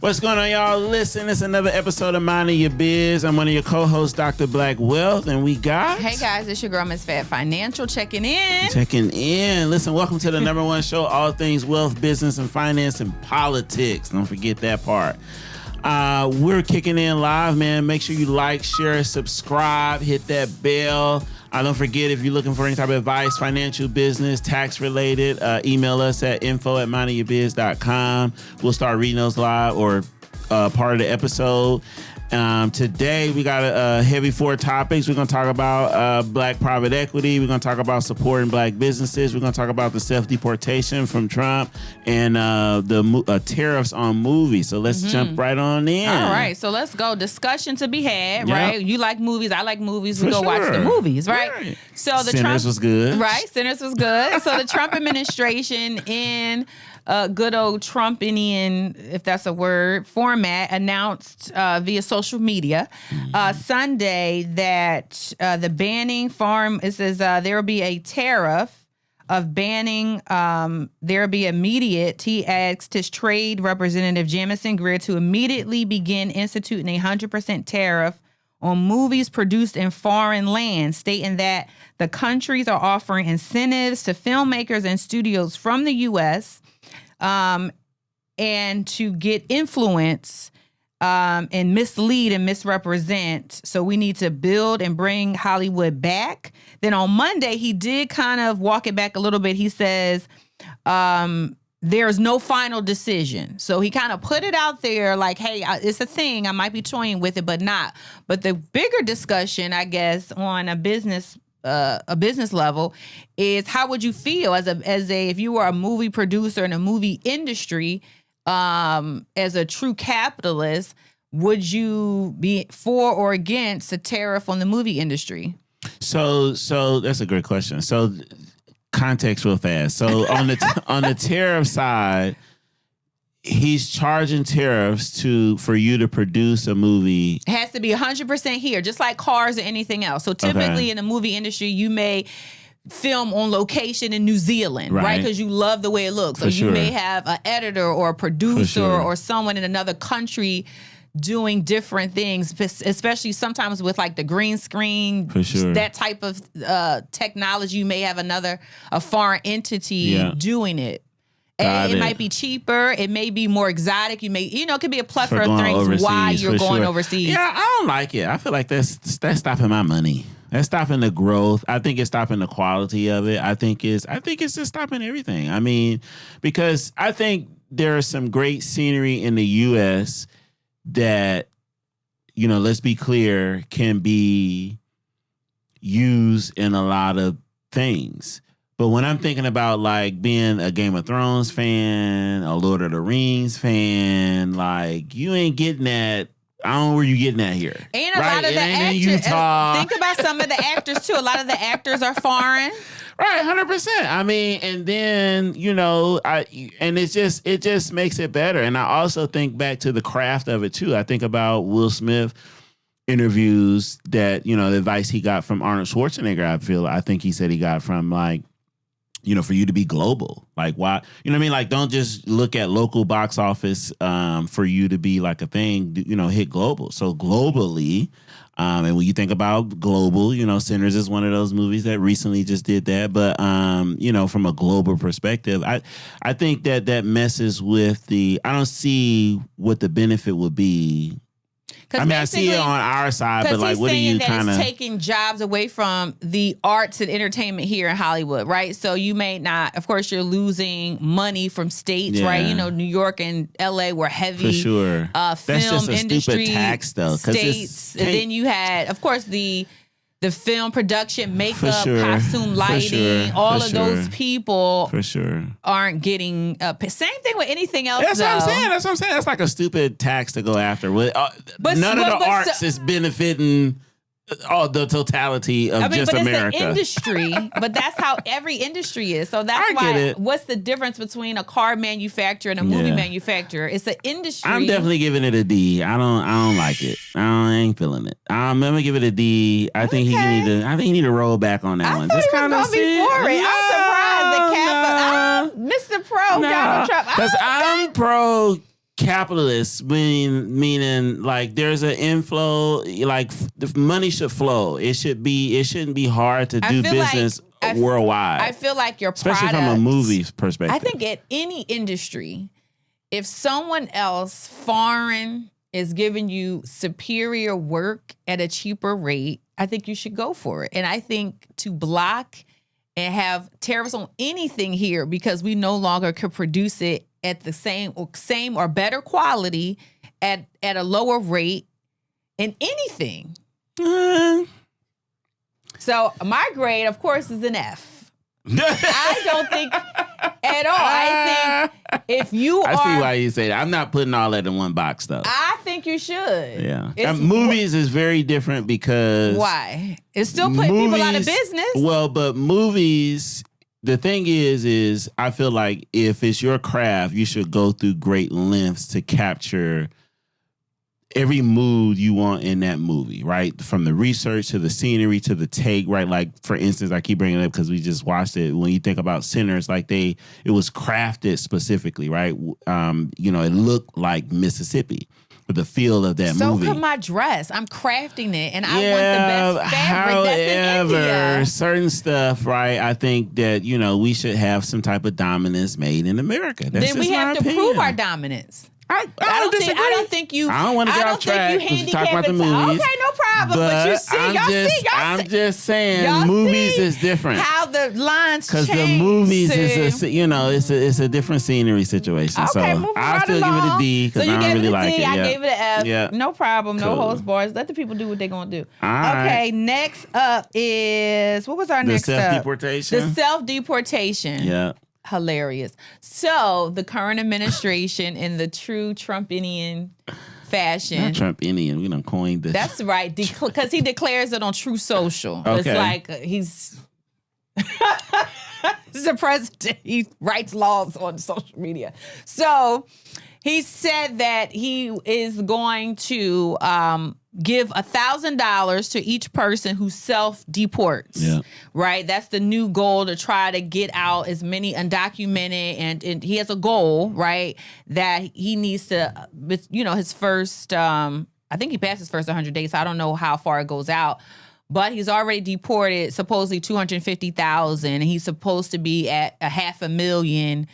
What's going on, y'all? Listen, it's another episode of Minding Your Biz. I'm one of your co-hosts, Dr. Black Wealth, and we got... Hey, guys, it's your girl, Miss Fat Financial, checking in. Listen, welcome to the number one show, all things wealth, business, and finance, and politics. Don't forget that part. We're kicking in live, man. Make sure you like, share, subscribe, hit that bell. Don't forget, if you're looking for any type of advice, financial, business, tax related, email us at info@mindingyourbiz.com. We'll start reading those live or part of the episode. Today, we got a heavy 4 topics. We're going to talk about black private equity. We're going to talk about supporting black businesses. We're going to talk about the self-deportation from Trump and the tariffs on movies. So let's jump right on in. All right. So let's go. Discussion to be had, right? You like movies. I like movies. We go watch the movies, right? So the Sinners was good. Right. Sinners was good. So the Trump administration in good old Trumpian, if that's a word, format, announced via social media Sunday that the banning it says there will be a tariff of banning, there will be immediate, he asked his trade representative Jamison Greer to immediately begin instituting a 100% tariff on movies produced in foreign lands, stating that the countries are offering incentives to filmmakers and studios from the U.S., and to get influence and mislead and misrepresent. So we need to build and bring Hollywood back. Then on Monday, he did kind of walk it back a little bit. He says there's no final decision. So he kind of put it out there like, hey, it's a thing. I might be toying with it, but not. But the bigger discussion, I guess, on a business level is how would you feel as a if you were a movie producer in a movie industry, as a true capitalist, would you be for or against a tariff on the movie industry? So that's a great question. So context real fast. So on the tariff side, he's charging tariffs for you to produce a movie. It has to be 100% here, just like cars or anything else. So typically in the movie industry, you may film on location in New Zealand, right? Because you love the way it looks. So you may have an editor or a producer or someone in another country doing different things, especially sometimes with like the green screen, that type of technology. You may have a foreign entity doing it. It might be cheaper. It may be more exotic. You may, it could be a plethora of things why you're going overseas. Yeah, I don't like it. I feel like that's stopping my money. That's stopping the growth. I think it's stopping the quality of it. I think it's just stopping everything. I mean, because I think there is some great scenery in the U.S. that, let's be clear, can be used in a lot of things. But when I'm thinking about like being a Game of Thrones fan, a Lord of the Rings fan, like you ain't getting that. I don't know where you getting that here. And a lot of the actors. Think about some of the actors too. A lot of the actors are foreign. Right, 100%. I mean, and then it just makes it better. And I also think back to the craft of it too. I think about Will Smith interviews that the advice he got from Arnold Schwarzenegger. I think he said he got from like, for you to be global. Like, why? You know what I mean? Like, don't just look at local box office for you to be like a thing, hit global. So globally, and when you think about global, Sinners is one of those movies that recently just did that. But, from a global perspective, I think that messes with I don't see what the benefit would be. I mean, I see it on our side, but like, what do you kind of... He's taking jobs away from the arts and entertainment here in Hollywood, right? So you may not, of course, you're losing money from states, right? New York and LA were heavy. For sure. That's just a industry, stupid tax, though. States. And then you had, of course, the film production, makeup, costume, lighting, all of those people aren't getting same thing with anything else. That's what I'm saying. That's like a stupid tax to go after. But none of the arts is benefiting the totality of just America. It's an industry, but that's how every industry is. So that's why. What's the difference between a car manufacturer and a movie manufacturer? It's an industry. I'm definitely giving it a D. I don't like it. I ain't feeling it. I'm gonna give it a D. I think he need to roll back on that one. Just kind of be for it. I'm surprised the Mr. Pro Donald Trump. Because I'm pro capitalist, meaning like there's an inflow, like the money should flow. It shouldn't be hard to do business worldwide. I feel like your especially from a movie perspective. I think at any industry, if someone else foreign is giving you superior work at a cheaper rate, I think you should go for it. And I think to block and have tariffs on anything here because we no longer could produce it at the same or better quality at a lower rate in anything. So my grade, of course, is an F. I don't think at all. I think if you I see why you say that. I'm not putting all that in one box, though. I think you should. Yeah. Movies is very different because... Why? It's still putting people out of business. Well, but movies... The thing is I feel like if it's your craft, you should go through great lengths to capture every mood you want in that movie, right? From the research to the scenery to the take, right? Like, for instance, I keep bringing it up because we just watched it. When you think about Sinners, like it was crafted specifically, right? It looked like Mississippi. With the feel of that movie. So could my dress. I'm crafting it, and I want the best fabric that's in India. Certain stuff, right? I think that, we should have some type of dominance made in America. That's then we have to prove our dominance. I don't think you. I don't want to get off track because we talk about the movies. Okay, no problem. But you see, I'm just saying, movies is different. How the lines change. Because the movies it's a different scenery situation. Okay, so I still give it a D because I don't really like it. I gave it an F. Yeah. No problem. No holds bars. Let the people do what they're gonna do. Okay, next up is what was our next up? Self-Deportation. The Self-Deportation. Yeah. Hilarious. So the current administration in the true Trumpinian fashion. Not Trumpinian. We done coined this. That's right. Because he declares it on True Social. Okay. It's like he's the president. He writes laws on social media. So he said that he is going to give $1,000 to each person who self-deports. Yeah. Right? That's the new goal, to try to get out as many undocumented, and he has a goal, right, that he needs to, his first, I think he passed his first 100 days, so I don't know how far it goes out, but he's already deported supposedly 250,000, and he's supposed to be at 500,000.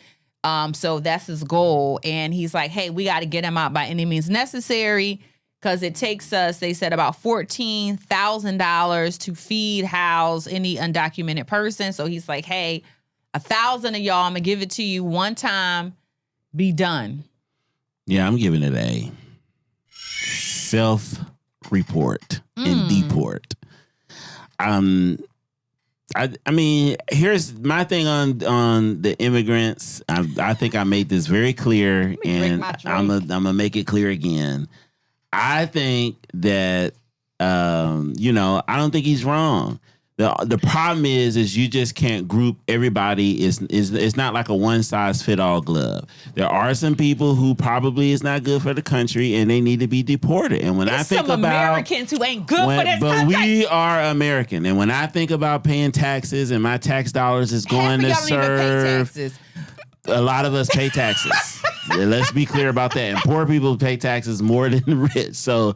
So that's his goal. And he's like, hey, we got to get him out by any means necessary, because it takes us, they said, about $14,000 to feed, house any undocumented person. So he's like, hey, 1,000 of y'all, I'm going to give it to you one time, be done. Yeah, I'm giving it a self-report and deport. I mean, here's my thing on the immigrants. I think I made this very clear, and I'm gonna make it clear again. I think that I don't think he's wrong. The problem is you just can't group everybody. It's not like a one size fit all glove. There are some people who probably is not good for the country and they need to be deported. And when I think about Americans who ain't good for this but country, we are American. And when I think about paying taxes and my tax dollars is going to serve, a lot of us pay taxes. Let's be clear about that. And poor people pay taxes more than the rich. So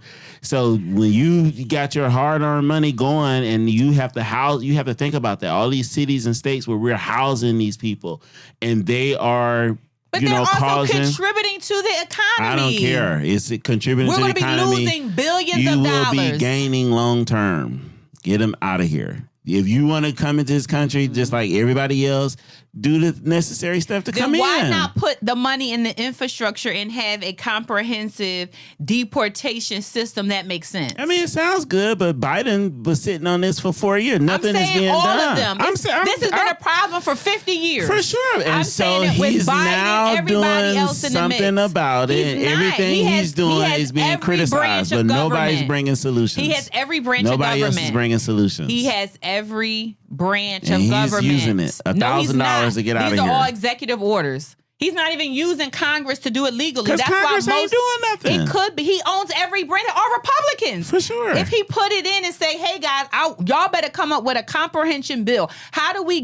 when you got your hard-earned money going and you have to think about that. All these cities and states where we're housing these people, and they are, but they're also contributing to the economy. I don't care. It's contributing to the economy. We're going to be losing billions of dollars. You will be gaining long-term. Get them out of here. If you want to come into this country just like everybody else, do the necessary stuff to come in. Then why not put the money in the infrastructure and have a comprehensive deportation system that makes sense? I mean, it sounds good, but Biden was sitting on this for 4 years. Nothing is being all done. Of them. This has been a problem for 50 years. For sure. And so he's now doing something about it. And everything he's doing is being criticized, but nobody's bringing solutions. He has every branch of government. Nobody else is bringing solutions. He has every branch of government. He's using it. $1,000 to get out of here. These are all executive orders. He's not even using Congress to do it legally. Because Congress ain't doing nothing. It could be. He owns every brand. All Republicans. For sure. If he put it in and say, hey, guys, y'all better come up with a comprehension bill. How do we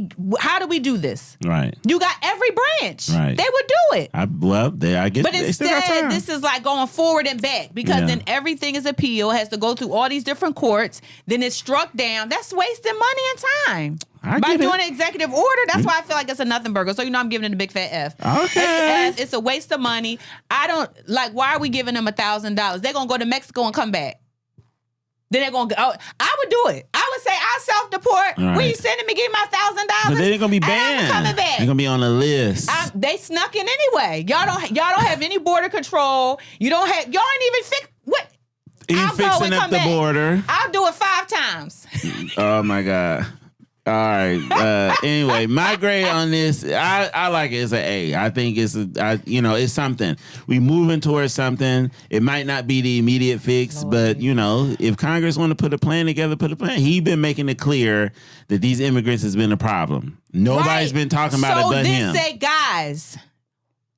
do this? Right. You got every branch. Right. They would do it. I guess. But they still got instead, time. this is like going forward and back because then everything is appeal, has to go through all these different courts. Then it's struck down. That's wasting money and time. By doing an executive order, that's why I feel like it's a nothing burger. So, I'm giving it a big fat F. Okay. It's a waste of money. I don't, why are we giving them $1,000? They're going to go to Mexico and come back. Then they're going to go, I would do it. I would say, I'll self-deport. Right. When you sending me, give me my $1,000. But they're going to be banned. I'm coming back. They're going to be on the list. They snuck in anyway. Y'all don't have any border control. Y'all ain't even fix, what? You fixing up the border. I'll do it 5 times. Oh, my God. All right. Anyway, my grade on this, I like it as an A. I think it's something. We moving towards something. It might not be the immediate fix, but if Congress want to put a plan together, put a plan. He been making it clear that these immigrants has been a problem. Nobody's been talking about it but him. So then say, guys,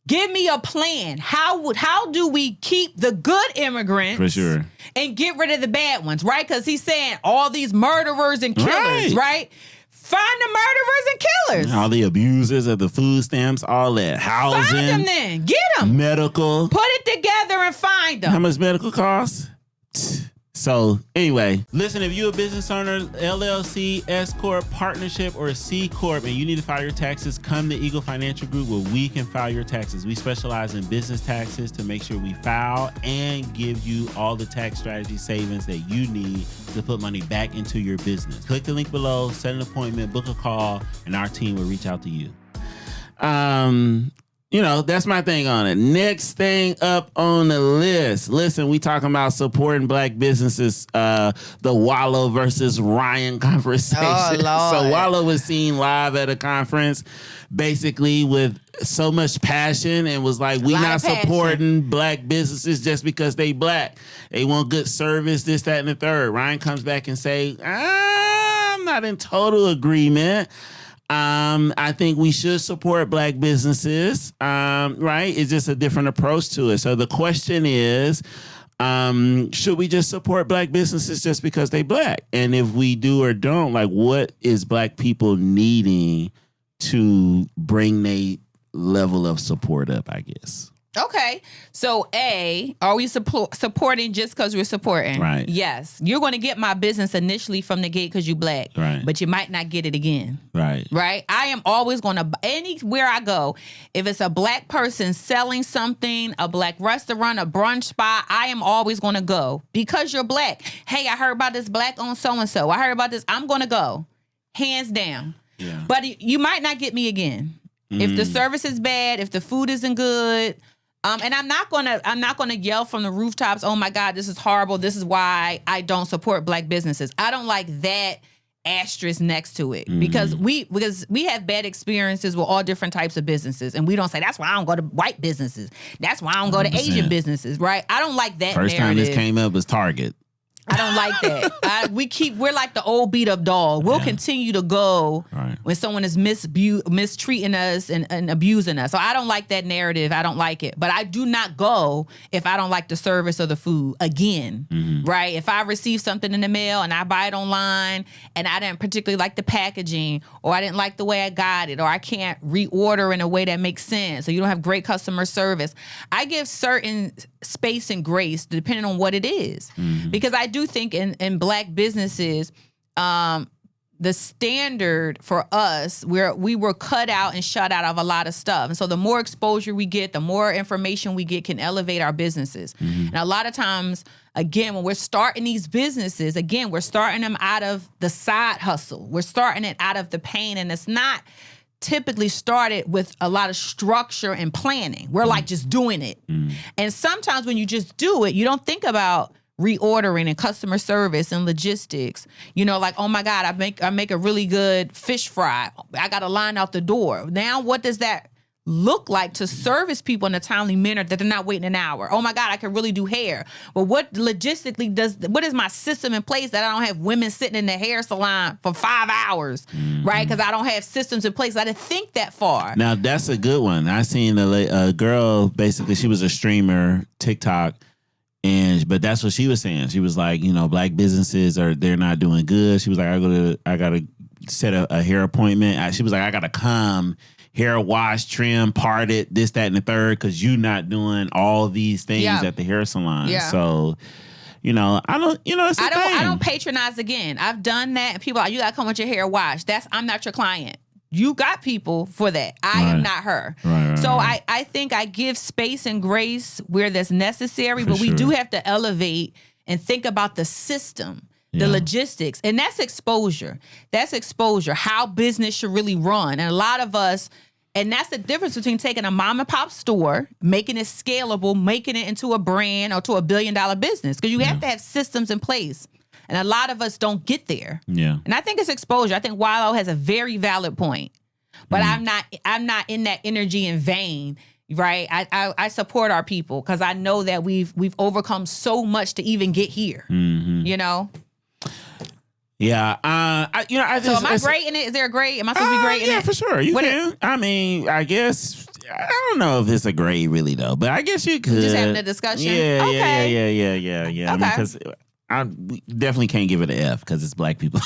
give me a plan. How do we keep the good immigrants for sure and get rid of the bad ones, right? Because he's saying all these murderers and killers, right? Find the murderers and killers. All the abusers of the food stamps, all that. Housing. Find them then. Get them. Medical. Put it together and find them. How much medical costs? So anyway, listen, if you're a business owner, LLC, S Corp, partnership, or C Corp, and you need to file your taxes, come to Eagle Financial Group where we can file your taxes. We specialize in business taxes to make sure we file and give you all the tax strategy savings that you need to put money back into your business. Click the link below, set an appointment, book a call, and our team will reach out to you. That's my thing on it. Next thing up on the list. Listen, we talking about supporting black businesses, the Wallow versus Ryan conversation. Oh, Lord. So Wallow was seen live at a conference, basically with so much passion, and was like, we not supporting black businesses just because they black. They want good service, this, that, and the third. Ryan comes back and say, I'm not in total agreement. I think we should support black businesses, right? It's just a different approach to it. So the question is, should we just support black businesses just because they black? And if we do or don't, what is black people needing to bring their level of support up, I guess? Okay. So A, are we supporting just because we're supporting? Right. Yes. You're going to get my business initially from the gate because you black. Right. But you might not get it again. Right. Right. I am always going to, anywhere I go, if it's a black person selling something, a black restaurant, a brunch spot, I am always going to go because you're black. Hey, I heard about this black on so-and-so. I heard about this. I'm going to go. Hands down. Yeah. But you might not get me again. If the service is bad, if the food isn't good, and I'm not gonna yell from the rooftops, oh my God, this is horrible. This is why I don't support black businesses. I don't like that asterisk next to it because we have bad experiences with all different types of businesses, and we don't say that's why I don't go to white businesses. That's why I don't go to 100%. Asian businesses, right? I don't like that. First narrative. time this came up was Target. I don't like that. We're like the old beat up dog. We'll continue to go when someone is mistreating us and abusing us. So I don't like that narrative. I don't like it. But I do not go if I don't like the service or the food again, right? If I receive something in the mail and I buy it online and I didn't particularly like the packaging, or I didn't like the way I got it, or I can't reorder in a way that makes sense, or you don't have great customer service, I give certain space and grace depending on what it is. Because I do think in black businesses, the standard for us, we were cut out and shut out of a lot of stuff. And so the more exposure we get, the more information we get can elevate our businesses. And a lot of times, again, when we're starting these businesses, again, we're starting them out of the side hustle. We're starting it out of the pain, and it's not typically started with a lot of structure and planning. We're like just doing it. And sometimes when you just do it, you don't think about reordering and customer service and logistics. Like, oh my God, I make a really good fish fry. I got a line out the door. Now, what does that look like to service people in a timely manner that they're not waiting an hour? Oh my God, I can really do hair. But what is my system in place that I don't have women sitting in the hair salon for 5 hours, right? Because I don't have systems in place. I didn't think that far. Now, that's a good one. I seen a girl, basically, she was a streamer, TikTok, but that's what she was saying. She was like, black businesses they're not doing good. She was like, I gotta set a hair appointment. She was like, I gotta come, hair wash, trim, part it, this, that, and the third, because you're not doing all these things at the hair salon. Yeah. So, I don't, it's a thing. I don't patronize again. I've done that, and people are like, you gotta come with your hair washed. I'm not your client. You got people for that. I am not her. Right, so I think I give space and grace where that's necessary, but we do have to elevate and think about the system, the logistics, and that's exposure. That's exposure, how business should really run. And a lot of us, and that's the difference between taking a mom and pop store, making it scalable, making it into a brand or to $1 billion business, because you have to have systems in place. And a lot of us don't get there. Yeah. And I think it's exposure. I think Wallow has a very valid point. But I'm not in that energy and vein, right? I support our people because I know that we've overcome so much to even get here. Yeah. I just, so am I great in it? Is there a grade? Am I supposed to be great in it? Yeah, for sure. You can. I mean, I guess I don't know if it's a grade really though, but I guess you could. Just having a discussion. Yeah. Okay. I mean, because we definitely can't give it an F because it's black people.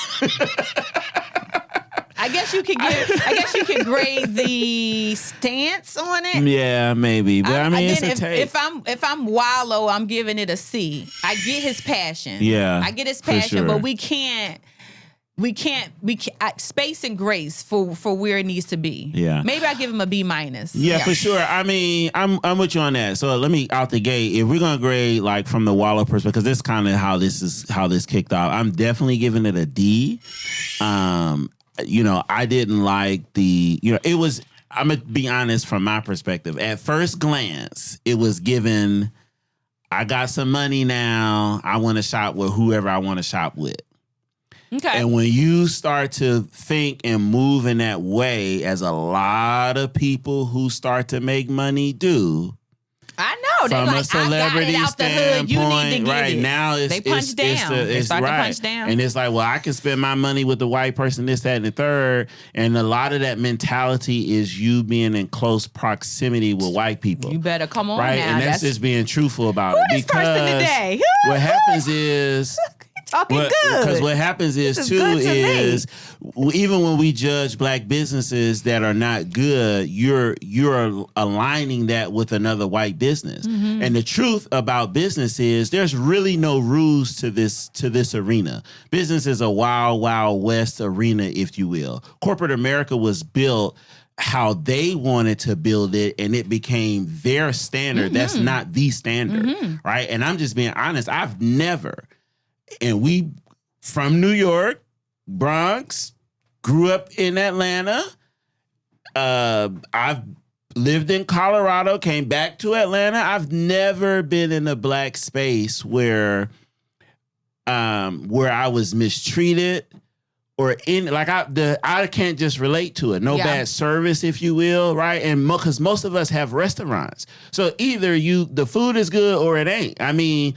I guess you could grade the stance on it. Yeah, maybe. But I mean, it's a take. If I'm Wallow, I'm giving it a C. I get his passion. Yeah, I get his passion, but we can't space and grace for where it needs to be. Yeah, maybe I give him a B minus. Yeah, for sure. I mean, I'm with you on that. So let me out the gate. If we're gonna grade like from the Wallow perspective, because this is kind of how this kicked off. I'm definitely giving it a D. I didn't like it was, I'm going to be honest from my perspective. At first glance, it was given, I got some money now. I want to shop with whoever I want to shop with. Okay. And when you start to think and move in that way, as a lot of people who start to make money do, I know. They from like, a celebrity I got it out the hood. You need to get right it. now, they punch down. They start to punch down, and it's like, well, I can spend my money with the white person, this, that, and the third. And a lot of that mentality is you being in close proximity with white people. You better come on, right? Now. And that's just being truthful about it. Who this person today? What happens is. Talking good. Because what happens is even when we judge black businesses that are not good, you're aligning that with another white business. Mm-hmm. And the truth about business is there's really no rules to this arena. Business is a wild, wild west arena, if you will. Corporate America was built how they wanted to build it, and it became their standard. Mm-hmm. That's not the standard, right? And I'm just being honest. I've never. And we from New York, Bronx, grew up in Atlanta. I've lived in Colorado, came back to Atlanta. I've never been in a black space where I was mistreated or I can't just relate to it. No bad service, if you will, right? And because most of us have restaurants, so either the food is good or it ain't. I mean,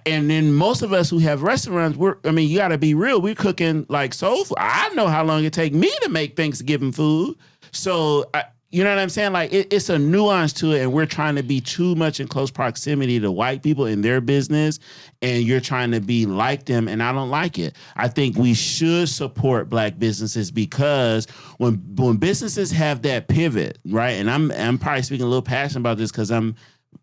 and then most of us who have restaurants, you got to be real. We're cooking like soul food. I know how long it take me to make Thanksgiving food, so. You know what I'm saying? Like it's a nuance to it, and we're trying to be too much in close proximity to white people in their business, and you're trying to be like them, and I don't like it. I think we should support black businesses because when businesses have that pivot, right? And I'm probably speaking a little passionate about this because I'm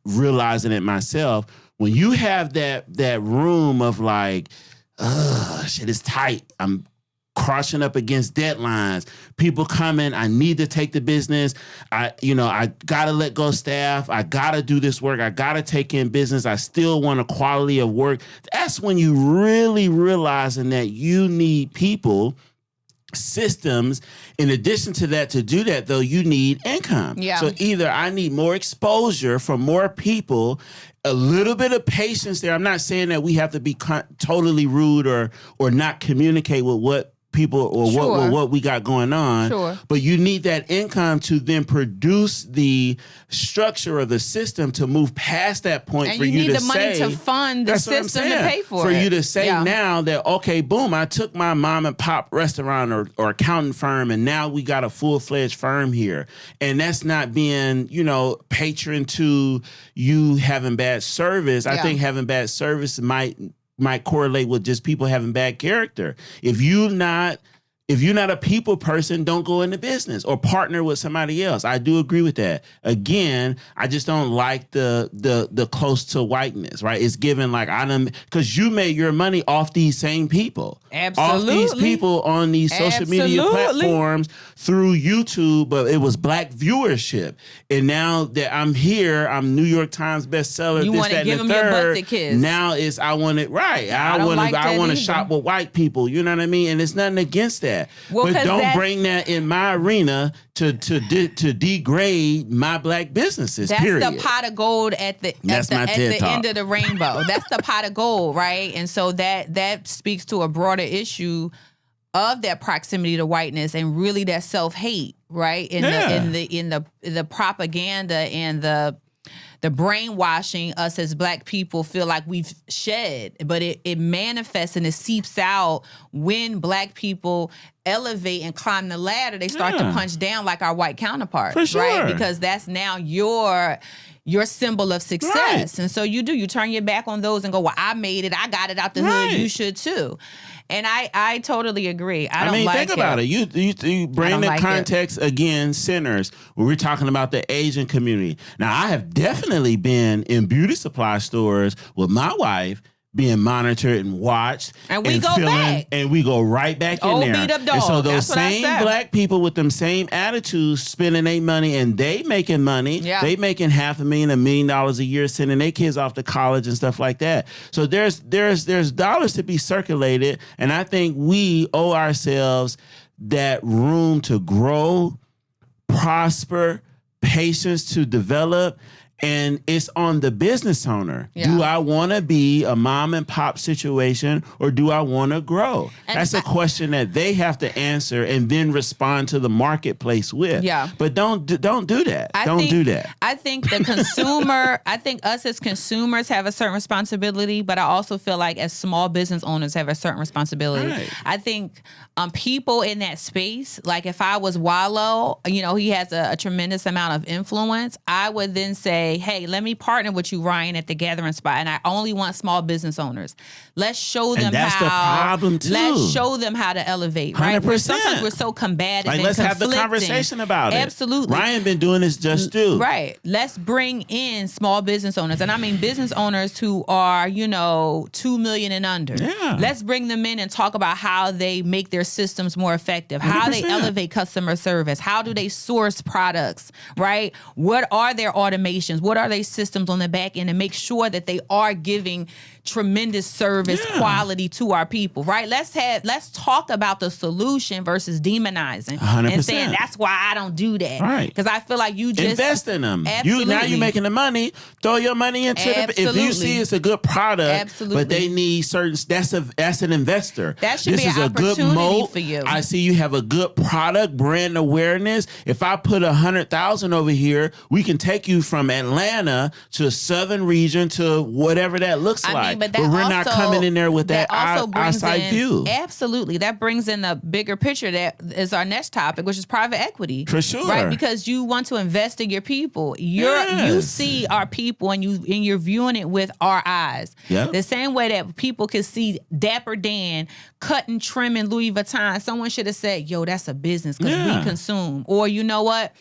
realizing it myself. When you have that room of like, shit is tight. I'm crushing up against deadlines. People coming, I need to take the business. I gotta let go staff. I gotta do this work. I gotta take in business. I still want a quality of work. That's when you really realizing that you need people, systems. In addition to that, to do that though, you need income. Yeah. So either I need more exposure from more people, a little bit of patience there. I'm not saying that we have to be totally rude or not communicate with what people or what we got going on. Sure. But you need that income to then produce the structure of the system to move past that point and for you you need to the money say, to fund the system to pay for it. For you to say now that, okay, boom, I took my mom and pop restaurant or accounting firm and now we got a full-fledged firm here. And that's not being, patron to you having bad service. I think having bad service might correlate with just people having bad character. If you're not a people person, don't go into business or partner with somebody else. I do agree with that. Again, I just don't like the close to whiteness, right? It's given like because you made your money off these same people. Absolutely. Off these people on these social media platforms through YouTube, but it was black viewership. And now that I'm here, I'm New York Times bestseller. You want to give them your birthday kiss. Now I want it right. I want to shop with white people. You know what I mean? And it's nothing against that. Well, but don't bring that in my arena to degrade my black businesses. That's period. the pot of gold at the end of the rainbow. That's the pot of gold, right? And so that speaks to a broader issue of that proximity to whiteness and really that self-hate, right? In the propaganda and the brainwashing us as black people feel like we've shed, but it manifests and it seeps out when black people elevate and climb the ladder. They start to punch down like our white counterparts, For sure. right? Because that's now your symbol of success. Right. And so you turn your back on those and go, well, I made it. I got it out the hood. You should too. And I totally agree. I don't like it. Think about it. You bring the context again, centers, when we're talking about the Asian community. Now, I have definitely been in beauty supply stores with my wife being monitored and watched. And we go back. And we go right back in there. Beat up dog. And so those That's same black people with them same attitudes spending their money and they making money. Yeah. They making $500,000, $1 million a year, sending their kids off to college and stuff like that. So there's dollars to be circulated. And I think we owe ourselves that room to grow, prosper, patience to develop. And it's on the business owner. Yeah. Do I want to be a mom and pop situation or do I want to grow? And that's a question that they have to answer and then respond to the marketplace with. Yeah. But don't do that. Don't do that. I think the consumer, I think us as consumers have a certain responsibility, but I also feel like as small business owners have a certain responsibility. Right. I think people in that space, like if I was Wallow, he has a tremendous amount of influence. I would then say, hey, let me partner with you, Ryan, at the Gathering Spot, and I only want small business owners. Let's show them that's the problem too. Let's show them how to elevate, right? 100%. Sometimes we're so combative and let's conflicting. have the conversation about it. Absolutely. Ryan been doing this just too. Right. Let's bring in small business owners, and I mean business owners who are, $2 million and under. Yeah. Let's bring them in and talk about how they make their systems more effective, 100%. How they elevate customer service, how do they source products, right? What are their automations? What are their systems on the back end to make sure that they are giving tremendous service quality to our people, right? Let's talk about the solution versus demonizing 100%. And saying that's why I don't do that. Right. Because I feel like you just invest in them. Absolutely. Now you're making the money. Throw your money into it. If you see it's a good product, but they need certain. That's an investor. That should be an opportunity for you. I see you have a good product, brand awareness. If I put 100,000 over here, we can take you from Atlanta to Southern region to whatever that looks like. But we're not coming in there with that outside view. Absolutely. That brings in a bigger picture that is our next topic, which is private equity. For sure. Right? Because you want to invest in your people. You see our people and you're viewing it with our eyes. Yep. The same way that people could see Dapper Dan cutting, trimming Louis Vuitton. Someone should have said, yo, that's a business because we consume. Or you know what?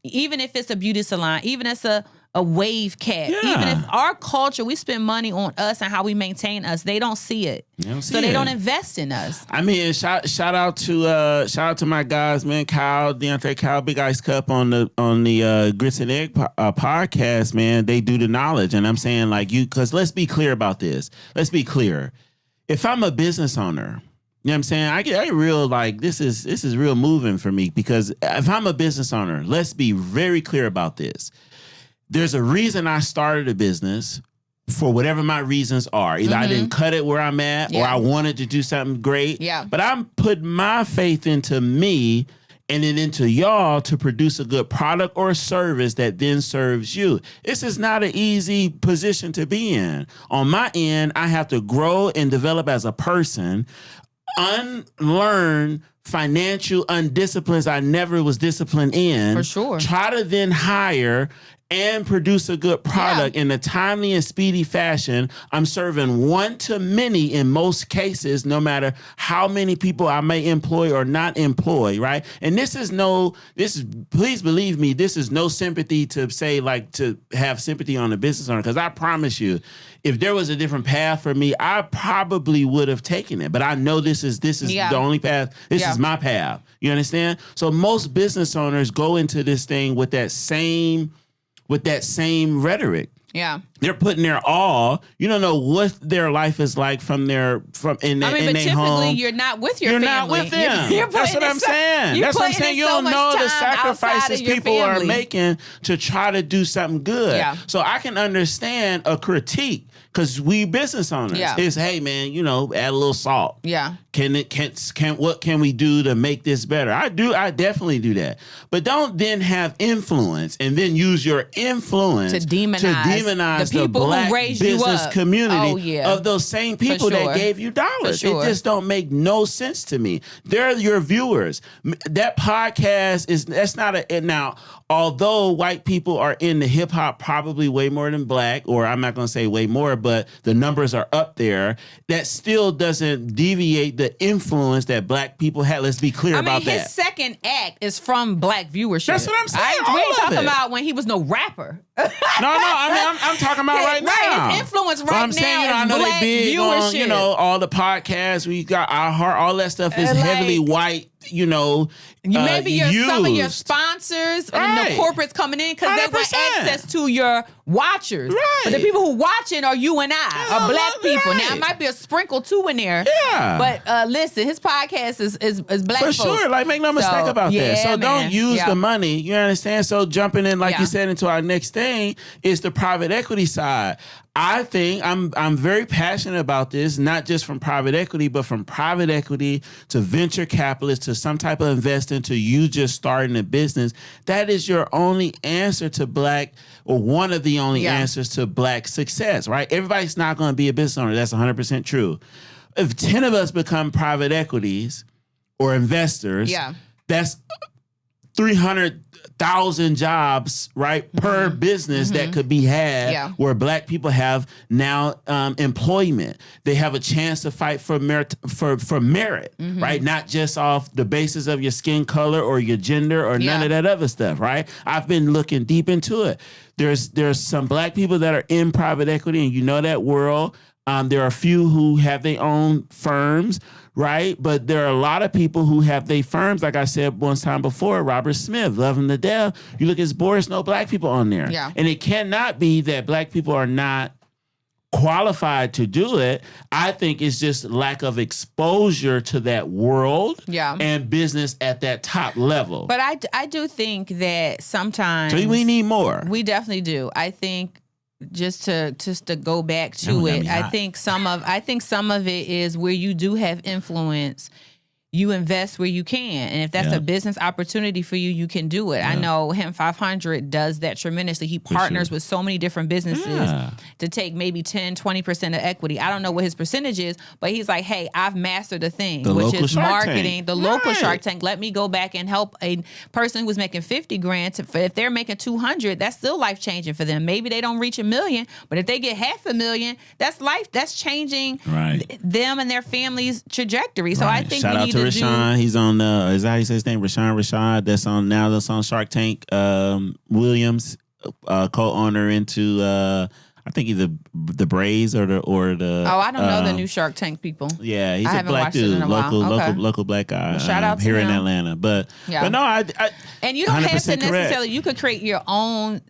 Even if it's a beauty salon, even if it's a wave cap. Even if our culture, we spend money on us and how we maintain us, they don't see it. They don't invest in us. I mean, shout out to my guys, man, Kyle, Big Ice Cup on the Grits and Egg podcast, man. They do the knowledge, and I'm saying because let's be clear about this. Let's be clear. If I'm a business owner, you know what I'm saying? I get real this is real moving for me because if I'm a business owner, let's be very clear about this. There's a reason I started a business for whatever my reasons are. Either I didn't cut it where I'm at or I wanted to do something great. Yeah. But I'm putting my faith into me and then into y'all to produce a good product or service that then serves you. This is not an easy position to be in. On my end, I have to grow and develop as a person, unlearn financial undisciplines I never was disciplined in. For sure. Try to then hire and produce a good product in a timely and speedy fashion. I'm serving one to many in most cases, no matter how many people I may employ or not employ, right? And please believe me, this is no sympathy to say, like, to have sympathy on the business owner, because I promise you, if there was a different path for me, I probably would have taken it. But I know this is the only path. This is my path. You understand? So most business owners go into this thing with that same rhetoric. Yeah. They're putting their all. You don't know what their life is like in their but typically home. You're not with your You're family. not with them. You're That's what I'm saying. That's what I'm saying. You don't know the sacrifices people are making to try to do something good. Yeah. So I can understand a critique, because we business owners is, hey man, add a little salt. Yeah. What can we do to make this better? I definitely do that. But don't then have influence and then use your influence to demonize the people black who raised business you up. community of those same people that gave you dollars. It just don't make no sense to me. They're your viewers. That podcast that's not now, although white people are into hip hop probably way more than black, or I'm not going to say way more, but the numbers are up there, that still doesn't deviate the influence that black people had. Let's be clear about that. His second act is from black viewership. That's what I'm saying. We ain't talking about when he was no rapper. No, I'm talking about right now. Right, his influence right I'm saying, now I is know black they big viewership. on, all the podcasts. We got Our Heart, all that stuff is heavily white, maybe used. Some of your sponsors and the corporates coming in because they want 100%. access to your watchers. Right. But the people who watching are you and I, are black people. Right. Now, it might be a sprinkle too in there. Yeah. But listen, his podcast is black For folks. sure. Like, make no mistake about that. So don't use the money. You understand? So jumping in, like you said, into our next thing is the private equity side. I think I'm very passionate about this, not just from private equity, but from private equity to venture capitalists to some type of investing to you just starting a business. That is your only answer to black, or one of the only answers to black success, right? Everybody's not going to be a business owner. That's 100% true. If 10 of us become private equities or investors, that's 300,000 jobs, right, per business that could be had where black people have now employment. They have a chance to fight for merit, right? Not just off the basis of your skin color or your gender or none of that other stuff, right? I've been looking deep into it. There's some black people that are in private equity, and that world. There are a few who have their own firms, right? But there are a lot of people who have their firms, like I said one time before, Robert Smith, love him to death. You look at his board, there's no black people on there. Yeah. And it cannot be that black people are not qualified to do it. I think it's just lack of exposure to that world and business at that top level. But I do think that sometimes... So we need more. We definitely do. I think... Just to go back to it, I think some of it is where you do have influence. You invest where you can. And if that's a business opportunity for you, you can do it. Yeah. I know Hemp 500 does that tremendously. He partners with so many different businesses to take maybe 10, 20% of equity. I don't know what his percentage is, but he's like, hey, I've mastered the thing, which is marketing, the local Shark Tank. Let me go back and help a person who's making 50 grand. If they're making 200, that's still life changing for them. Maybe they don't reach $1 million, but if they get $500,000, that's changing them and their family's trajectory. So I think Shout out to Rashawn. He's on is that how you say his name? Rashad. That's on Shark Tank. Williams, co-owner into I think either the Braves or the. Oh, I don't know the new Shark Tank people. Yeah, he's a black dude, local black guy. Shout out to here him. in Atlanta, but no, I and you don't have to necessarily. You could create your own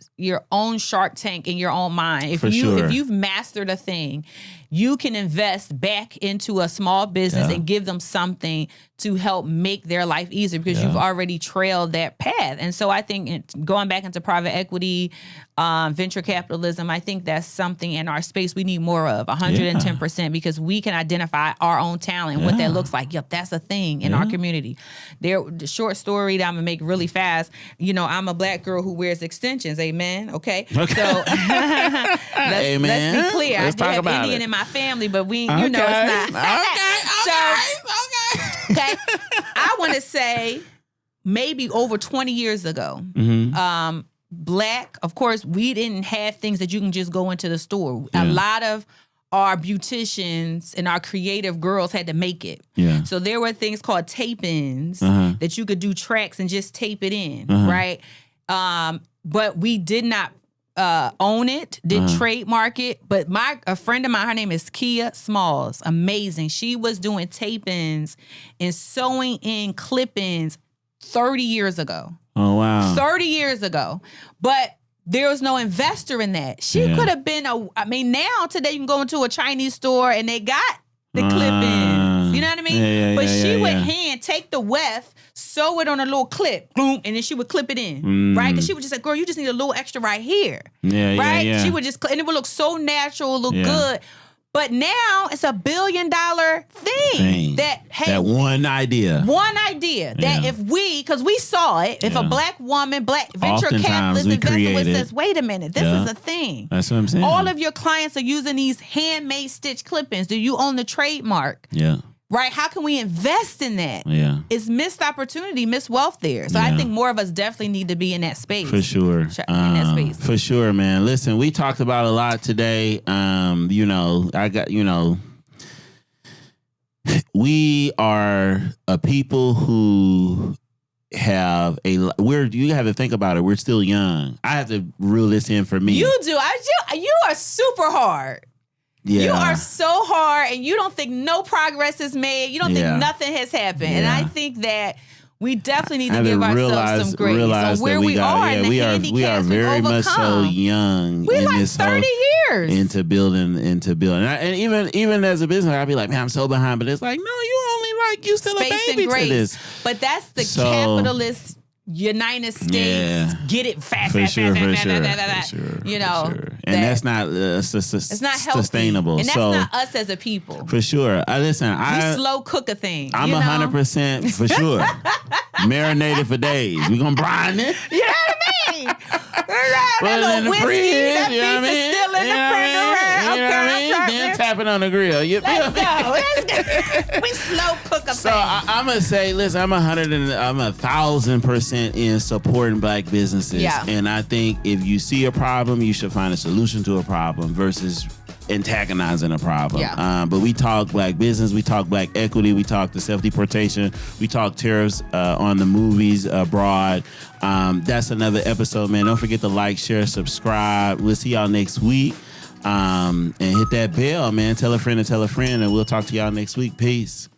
Shark Tank in your own mind if you've mastered a thing. you can invest back into a small business and give them something to help make their life easier because you've already trailed that path. And so I think going back into private equity, venture capitalism, I think that's something in our space we need more of, 110%, because we can identify our own talent and what that looks like. Yep, that's a thing in our community. The short story that I'm going to make really fast, you know, I'm a Black girl who wears extensions, amen, okay? So let's be clear. I do have Indian in my family, but we, you know, it's not. Okay. I want to say maybe over 20 years ago, Black, of course, we didn't have things that you can just go into the store. A lot of our beauticians and our creative girls had to make it. Yeah. So there were things called tape-ins that you could do tracks and just tape it in, right? But we did not own it, didn't trademark it. But a friend of mine, her name is Kia Smalls, amazing. She was doing tape-ins and sewing in clip-ins 30 years ago. Oh, wow. 30 years ago. But there was no investor in that. She could have been now today you can go into a Chinese store and they got the clip-ins. You know what I mean? But she would hand take the weft, sew it on a little clip, boom, and then she would clip it in, right? Because she would just say, girl, you just need a little extra right here. Right? She would just, and it would look so natural, look good. But now it's $1 billion thing. That one idea. That if because we saw it, if a Black woman, Black venture capitalist investor says, wait a minute, this is a thing. That's what I'm saying. All of your clients are using these handmade stitch clip-ins. Do you own the trademark? Yeah. Right? How can we invest in that? Yeah. It's missed opportunity, missed wealth there. So I think more of us definitely need to be in that space. For sure. In that space. For sure, man. Listen, we talked about a lot today. You know, we are a people who you have to think about it. We're still young. I have to reel this in for me. You do. You are super hard. Yeah. You are so hard and you don't think no progress is made. You don't think nothing has happened. And I think that we definitely need to give ourselves some grace on where we are and the handicaps we are very much so young. We're like 30 years into building. And even as a business, I'd be like, man, I'm so behind. But it's like, no, you still space a baby and grace. To this. But that's the capitalist United States, get it fast, fast. You know, and that's not it's not sustainable. And that's not us as a people. For sure. We slow cook a thing. I'm 100% for sure. Marinated for days. We're gonna brine it. You know what I mean? Put it in the fridge. That beef is still in the refrigerator. You know what I mean? Then tap it on the grill. You feel me? Let's go. We slow cook a thing. So I'm gonna say, listen, I'm 1,000% in supporting Black businesses. Yeah. And I think if you see a problem, you should find a solution to a problem versus antagonizing a problem. Yeah. But we talk Black business, we talk Black equity, we talk the Self-Deportation, we talk tariffs on the movies abroad. That's another episode, man. Don't forget to like, share, subscribe. We'll see y'all next week. And hit that bell, man. Tell a friend, and we'll talk to y'all next week. Peace.